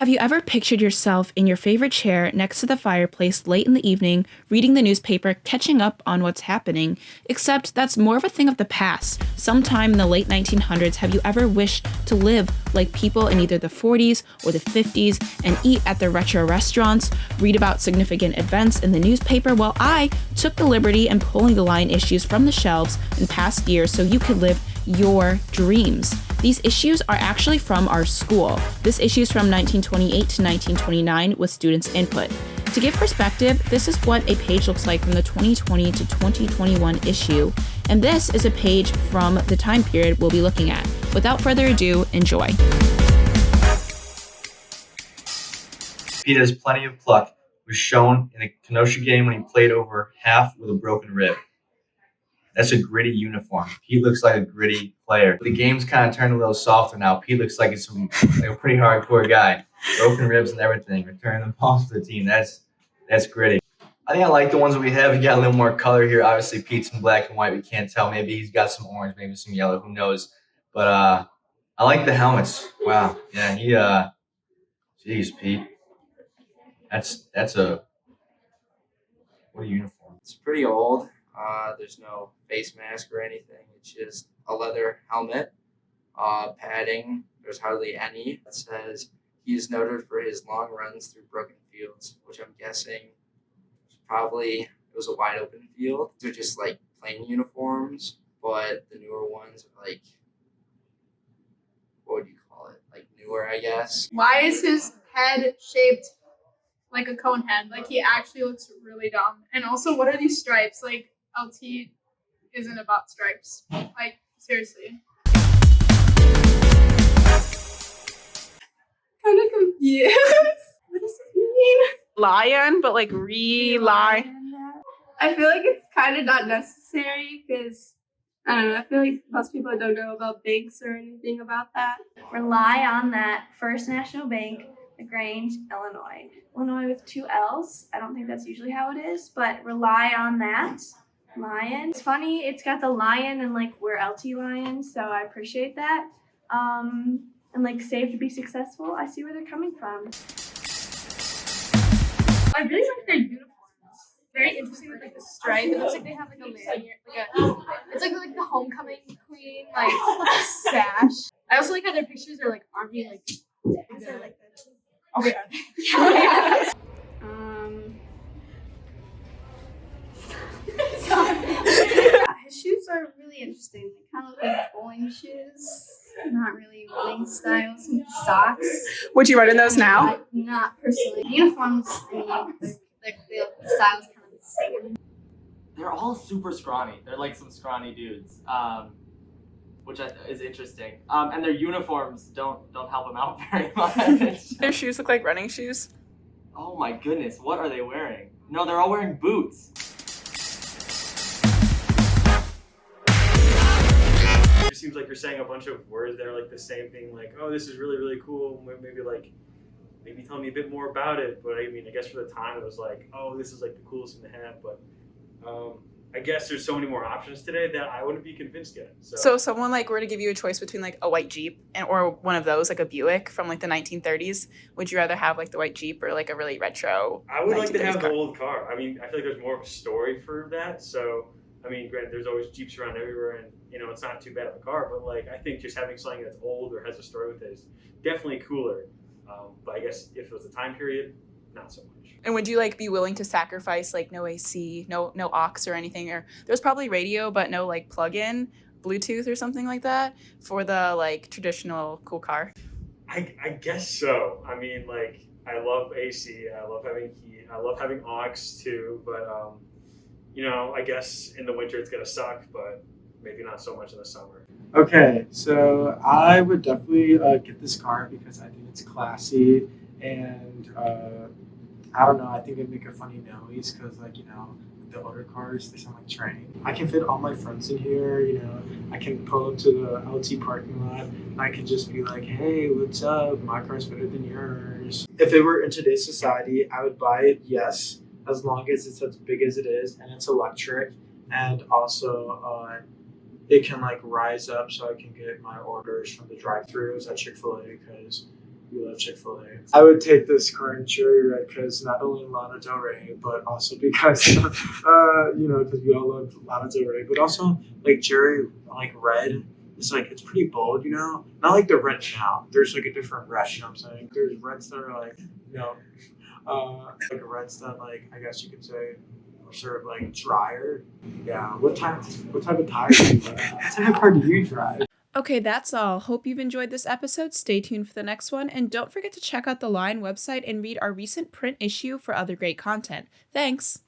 Have you ever pictured yourself in your favorite chair next to the fireplace late in the evening, reading the newspaper, catching up on what's happening? Except that's more of a thing of the past. Sometime in the late 1900s, have you ever wished to live like people in either the 40s or the 50s and eat at the retro restaurants, read about significant events in the newspaper? Well, I took the liberty in pulling the line issues from the shelves in past years so you could live your dreams. These issues are actually from our school. This issue is from 1928 to 1929 with students' input. To give perspective, this is what a page looks like from the 2020 to 2021 issue, and this is a page from the time period we'll be looking at. Without further ado, enjoy. Pete has plenty of pluck, was shown in a Kenosha game when he played over half with a broken rib. That's a gritty uniform. Pete looks like a gritty player. The game's kind of turned a little softer now. Pete looks like he's like a pretty hardcore guy. Broken ribs and everything. Returning the balls to the team. That's gritty. I think I like the ones that we have. We got a little more color here. Obviously, Pete's in black and white. We can't tell. Maybe he's got some orange, maybe some yellow. Who knows? But I like the helmets. Wow. Yeah, geez, Pete. That's what a uniform. It's pretty old. There's no face mask or anything. It's just a leather helmet. Padding, there's hardly any. It says he is noted for his long runs through broken fields, which I'm guessing it was a wide open field. They're just like plain uniforms, but the newer ones are like, what would you call it? Like newer, I guess. Why is his head shaped like a cone head? Like, he actually looks really dumb. And also, what are these stripes? Like, LT isn't about stripes. Like, seriously. Kind of confused. What does it mean? Lion, but like lion. I feel like it's kind of not necessary because, I don't know, I feel like most people don't know about banks or anything about that. Rely on that. First National Bank, LaGrange, Illinois. Illinois with 2 L's. I don't think that's usually how it is, but rely on that. Lion. It's funny, it's got the lion and like we're LT lions, so I appreciate that. And like save to be successful. I see where they're coming from. I really like their uniforms. Very interesting with like the stripe. It looks like they have like a lanyard, it's like the homecoming queen like sash. I also like how their pictures are like army like. Okay. His shoes are really interesting. They kind of look like bowling shoes. Not really running style. Some socks. Would you run in those now? Not personally. Uniforms, I mean, the style's kind of the same. They're all super scrawny. They're like some scrawny dudes, which is interesting. And their uniforms don't help them out very much. Their shoes look like running shoes. Oh my goodness, what are they wearing? No, they're all wearing boots. It seems like you're saying a bunch of words that are like the same thing, like, oh, this is really, really cool. Maybe tell me a bit more about it. But I mean, I guess for the time it was like, oh, this is like the coolest thing to have. But I guess there's so many more options today that I wouldn't be convinced yet. So if someone like were to give you a choice between like a white Jeep or one of those, like a Buick from like the 1930s, would you rather have like the white Jeep or like a really retro? I would like to have car? the old car. I mean, I feel like there's more of a story for that. So, I mean, granted, there's always Jeeps around everywhere, and you know, it's not too bad of a car. But like, I think just having something that's old or has a story with it is definitely cooler. But I guess if it was a time period, not so much. And would you like be willing to sacrifice like no AC, no aux or anything, or there's probably radio but no like plug-in Bluetooth or something like that for the like traditional cool car? I guess so. I mean, like, I love AC. I love having heat. I love having aux too. But you know, I guess in the winter it's gonna suck, but maybe not so much in the summer. Okay, so I would definitely get this car because I think it's classy and I don't know, I think it'd make a funny noise because, like, you know, the older cars, they sound like train. I can fit all my friends in here, you know, I can pull up to the LT parking lot and I can just be like, hey, what's up? My car's better than yours. If it were in today's society, I would buy it, yes, as long as it's as big as it is and it's electric, and also it can like rise up so I can get my orders from the drive-thrus at Chick-fil-A because We love Chick-fil-A. I would take this car in cherry red because not only Lana Del Rey, but also because, because we all love Lana Del Rey, but also like cherry, like red. It's like, it's pretty bold, Not like the red now. There's like a different red, you know what I'm saying? There's reds that are like, like reds that like, I guess you could say, are sort of like drier. Yeah. What type of tire do you drive? What type of car do you drive? Okay, that's all. Hope you've enjoyed this episode. Stay tuned for the next one, and don't forget to check out the Line website and read our recent print issue for other great content. Thanks!